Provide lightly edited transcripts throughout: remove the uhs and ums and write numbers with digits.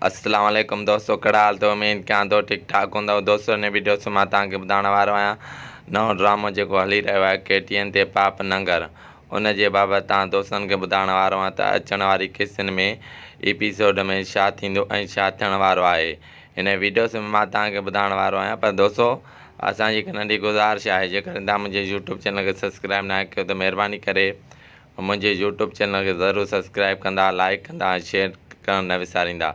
अस्सलाम वालेकुम दोस्तों, कड़ा हाल तो उम्मीद कयां थो ठीक ठाक हूंदव। दोस्तों ने वीडियो से मां तव्हांखे ॿुधाइण वारो आहियां नओं ड्रामो जेको हली रहियो आहे KTN ते पाप नंगर, उन जे बाबति तव्हां दोस्तनि खे ॿुधाइण वारो आहियां त अचण वारी किस्तुनि में एपिसोड में छा थींदो ऐं छा थियण वारो आहे। हिन वीडियो में मां तव्हांखे ॿुधाइण वारो आहियां। पर दोस्तों, असांजी हिकु नंढी गुज़ारिश आहे, जेकर तव्हां मुंहिंजे यूट्यूब चैनल खे सब्सक्राइब न कयो त महिरबानी करे मुंहिंजे यूट्यूब चैनल खे ज़रूरु सब्सक्राइब कंदा, लाइक कंदा, शेयर करणु न विसारींदा।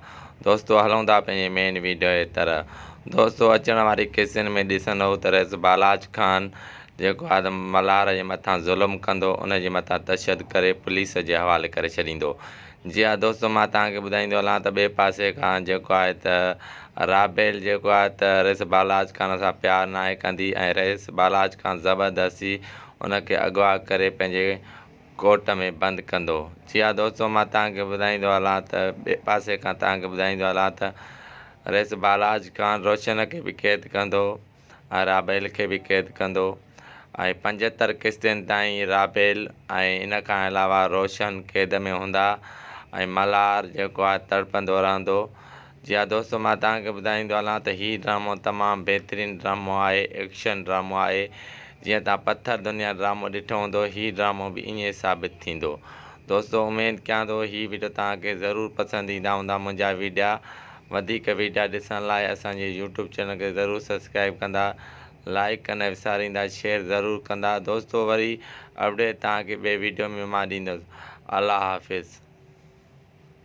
दोस्तों, हलूं था पंहिंजे मेन वीडियो जे तरह। दोस्तों, अचण वारी किस्तुनि में ॾिसंदो त रहिस बालाज ख़ान जेको आहे त मल्हार जे मथां ज़ुल्म कंदो, उन जे मथां तशदद करे पुलिस जे हवाले करे छॾींदो। जी हा दोस्तों, मां तव्हांखे ॿुधाईंदो हलां त ॿिए पासे खां जेको आहे त राबेल जेको आहे त रहिस बालाज ख़ान सां प्यारु नाहे कंदी ऐं रहिस बालाज ख़ान ज़बरदस्ती उनखे अगवा करे पंहिंजे कोर्ट में बंदि कंदो। जी हा दोस्तों, मां तव्हांखे ॿुधाईंदो हलां त ॿिए पासे खां तव्हांखे ॿुधाईंदो हलां त रहिस बालाज ख़ान रोशन खे बि क़ैद कंदो ऐं राबेल खे बि क़ैद कंदो ऐं 75 किस्तुनि ताईं राबेल ऐं इन खां अलावा रोशन क़ैद में हूंदा ऐं मल्हार जेको आहे तड़पंदो रहंदो। जी हा दोस्तों, मां तव्हांखे ॿुधाईंदो हलां त हीउ ड्रामो तमामु बहितरीनु ड्रामो आहे, एक्शन ड्रामो आहे। जीअं तव्हां पत्थर दुनिया ड्रामो ॾिठो हूंदो, हीउ ड्रामो बि ईअं साबित थींदो। दोस्तों, उमेदु कयां थो हीउ वीडियो तव्हांखे ज़रूरु पसंदि ईंदा हूंदा। मुंहिंजा वीडिया वधीक वीडिया ॾिसण लाइ असांजे यूट्यूब चैनल खे ज़रूरु सब्सक्राइब कंदा, लाइक न विसारींदा, शेयर ज़रूरु कंदा। दोस्तों, वरी अपडेट तव्हांखे ॿिए वीडियो में मां ॾींदुसि। अल्लाह हाफ़िज़।